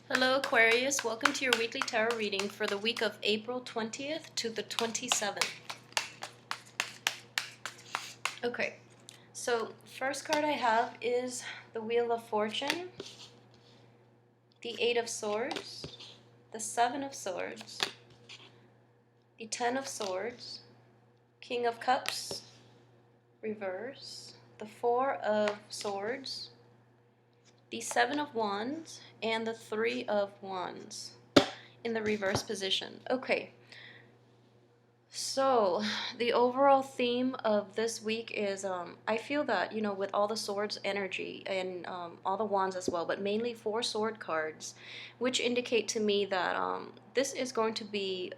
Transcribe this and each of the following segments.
Hello Aquarius, welcome to your weekly tarot reading for the week of April 20th to the 27th. Okay, so first card I have is the Wheel of Fortune, the Eight of Swords, the Seven of Swords, the Ten of Swords, King of Cups, reverse, the Four of Swords, the Seven of Wands, and the Three of Wands in the reverse position. Okay. So, the overall theme of this week is I feel that, with all the swords energy and all the wands as well, but mainly four sword cards, which indicate to me that this is going to be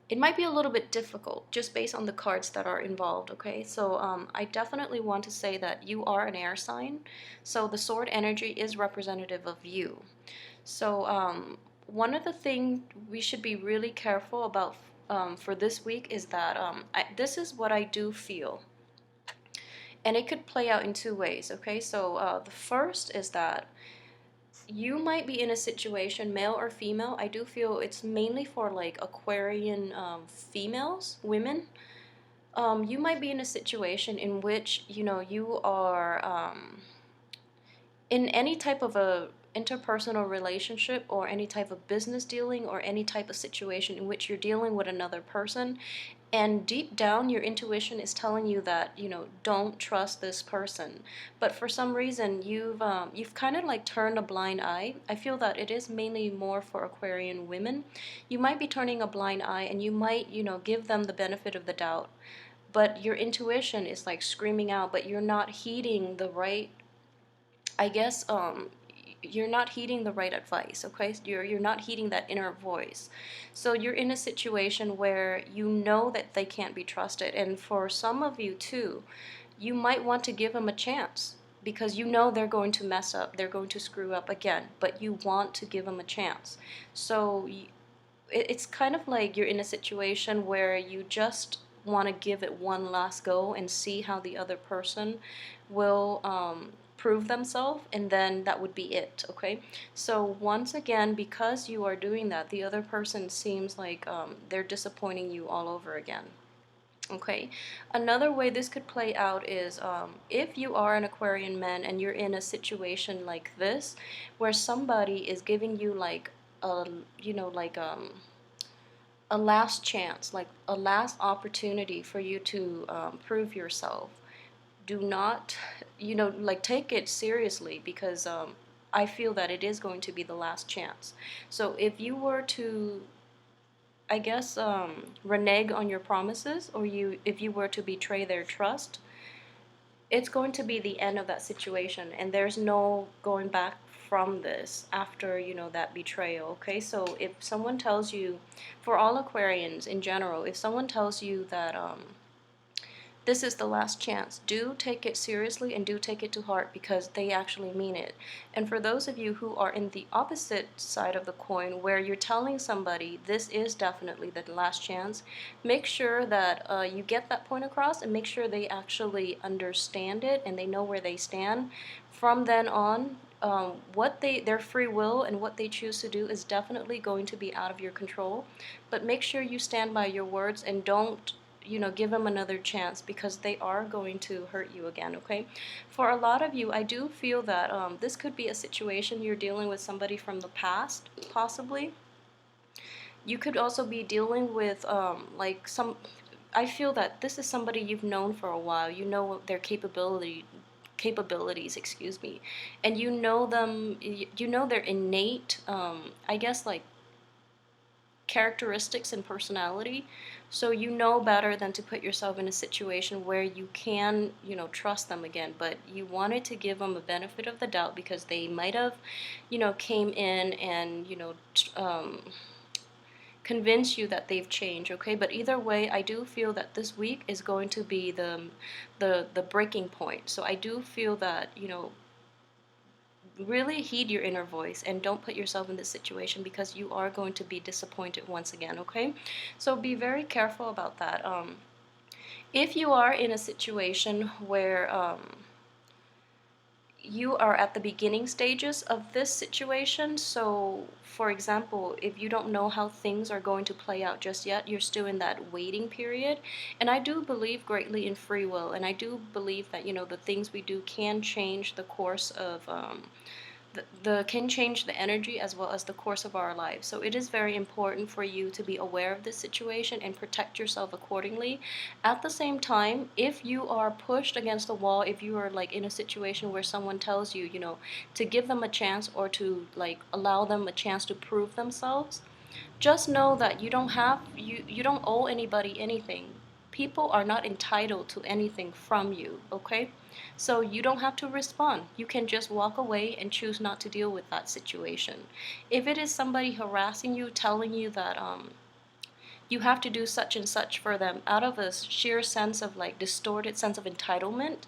it might be a little bit difficult just based on the cards that are involved, okay? So, I definitely want to say that you are an air sign, so the sword energy is representative of you. So, one of the things we should be really careful about for this week is that this is what I do feel. And it could play out in two ways, okay? So, the first is that you might be in a situation, male or female. I do feel it's mainly for like Aquarian females, women. You might be in a situation in which, you are in any type of a interpersonal relationship or any type of business dealing or any type of situation in which you're dealing with another person, and deep down your intuition is telling you that don't trust this person, but for some reason you've kind of like turned a blind eye. I feel that it is mainly more for Aquarian women. You might be turning a blind eye and you might give them the benefit of the doubt, but your intuition is like screaming out, but you're not heeding the right, I guess, you're not heeding the right advice, okay? You're not heeding that inner voice. So you're in a situation where you know that they can't be trusted. And for some of you too, you might want to give them a chance because you know they're going to mess up, they're going to screw up again, but you want to give them a chance. So it's kind of like you're in a situation where you just want to give it one last go and see how the other person will prove themselves, and then that would be it, okay? So once again, because you are doing that, the other person seems like they're disappointing you all over again. Okay, another way this could play out is if you are an Aquarian man and you're in a situation like this, where somebody is giving you like a, a last chance, like a last opportunity for you to prove yourself. Do not, like take it seriously because I feel that it is going to be the last chance. So if you were to, I guess, renege on your promises, or if you were to betray their trust, it's going to be the end of that situation, and there's no going back from this after that betrayal. Okay, so if someone tells you, for all Aquarians in general, if someone tells you that this is the last chance, do take it seriously and do take it to heart because they actually mean it. And for those of you who are in the opposite side of the coin, where you're telling somebody this is definitely the last chance, make sure that you get that point across and make sure they actually understand it and they know where they stand. From then on, their free will and what they choose to do is definitely going to be out of your control. But make sure you stand by your words and don't give them another chance because they are going to hurt you again, okay? For a lot of you, I do feel that this could be a situation you're dealing with somebody from the past, possibly. You could also be dealing with I feel that this is somebody you've known for a while. You know their capabilities, excuse me, and you know them, you know their innate, I guess, like characteristics and personality, so you know better than to put yourself in a situation where you can trust them again, but you wanted to give them a benefit of the doubt because they might have came in and convince you that they've changed, okay? But either way, I do feel that this week is going to be the breaking point. So I do feel that really heed your inner voice and don't put yourself in this situation because you are going to be disappointed once again, okay? So be very careful about that. If you are in a situation where you are at the beginning stages of this situation. So, for example, if you don't know how things are going to play out just yet, you're still in that waiting period. And I do believe greatly in free will, and I do believe that, the things we do can change the course of the can change the energy as well as the course of our lives. So it is very important for you to be aware of this situation and protect yourself accordingly. At the same time, if you are pushed against the wall, if you are like in a situation where someone tells you, to give them a chance or to like allow them a chance to prove themselves, just know that you don't owe anybody anything. People are not entitled to anything from you, okay? So you don't have to respond. You can just walk away and choose not to deal with that situation. If it is somebody harassing you, telling you that you have to do such and such for them out of a sheer sense of like distorted sense of entitlement,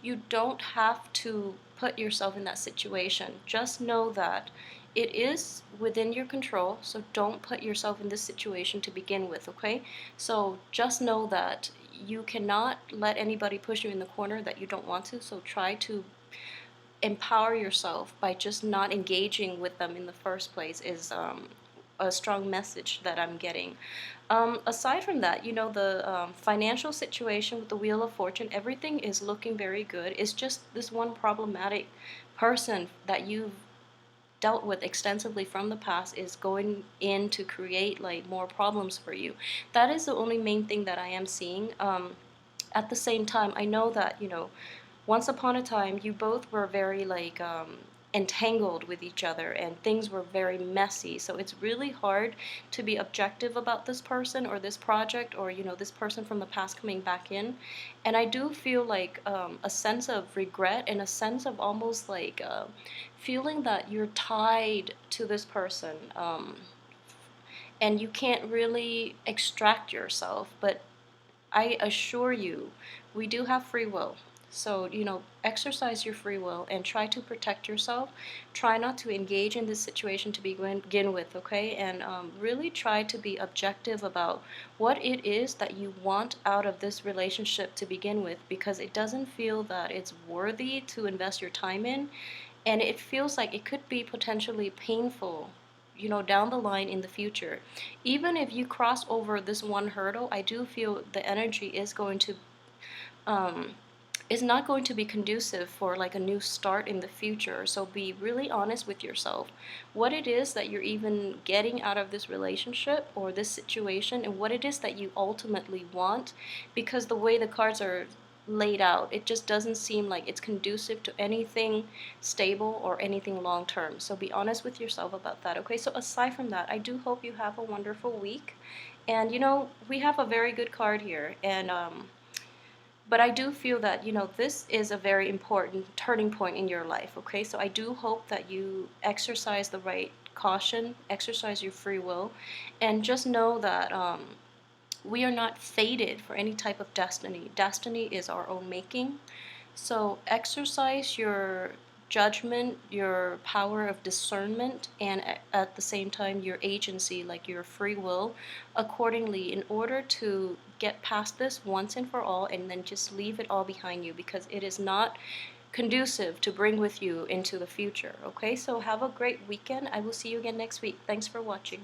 you don't have to put yourself in that situation. Just know that it is within your control, so don't put yourself in this situation to begin with, okay? So just know that you cannot let anybody push you in the corner that you don't want to, so try to empower yourself by just not engaging with them in the first place is a strong message that I'm getting. Aside from that, the financial situation with the Wheel of Fortune, everything is looking very good. It's just this one problematic person that you've dealt with extensively from the past is going in to create like more problems for you. That is the only main thing that I am seeing. At the same time, I know that, once upon a time, you both were very like entangled with each other and things were very messy. So it's really hard to be objective about this person or this project or, this person from the past coming back in. And I do feel like a sense of regret and a sense of almost like feeling that you're tied to this person. And you can't really extract yourself, but I assure you, we do have free will. So, exercise your free will and try to protect yourself. Try not to engage in this situation to begin with, okay? And really try to be objective about what it is that you want out of this relationship to begin with, because it doesn't feel that it's worthy to invest your time in. And it feels like it could be potentially painful, down the line in the future. Even if you cross over this one hurdle, I do feel the energy um, is not going to be conducive for like a new start in the future. So be really honest with yourself. What it is that you're even getting out of this relationship or this situation, and what it is that you ultimately want, because the way the cards are laid out, it just doesn't seem like it's conducive to anything stable or anything long term. So be honest with yourself about that, okay? So aside from that, I do hope you have a wonderful week. And we have a very good card here, and but I do feel that, this is a very important turning point in your life, okay? So I do hope that you exercise the right caution, exercise your free will, and just know that we are not fated for any type of destiny. Destiny is our own making. So exercise your judgment, your power of discernment, and at the same time your agency, like your free will, accordingly in order to get past this once and for all, and then just leave it all behind you, because it is not conducive to bring with you into the future. Okay, so have a great weekend. I will see you again next week. Thanks for watching.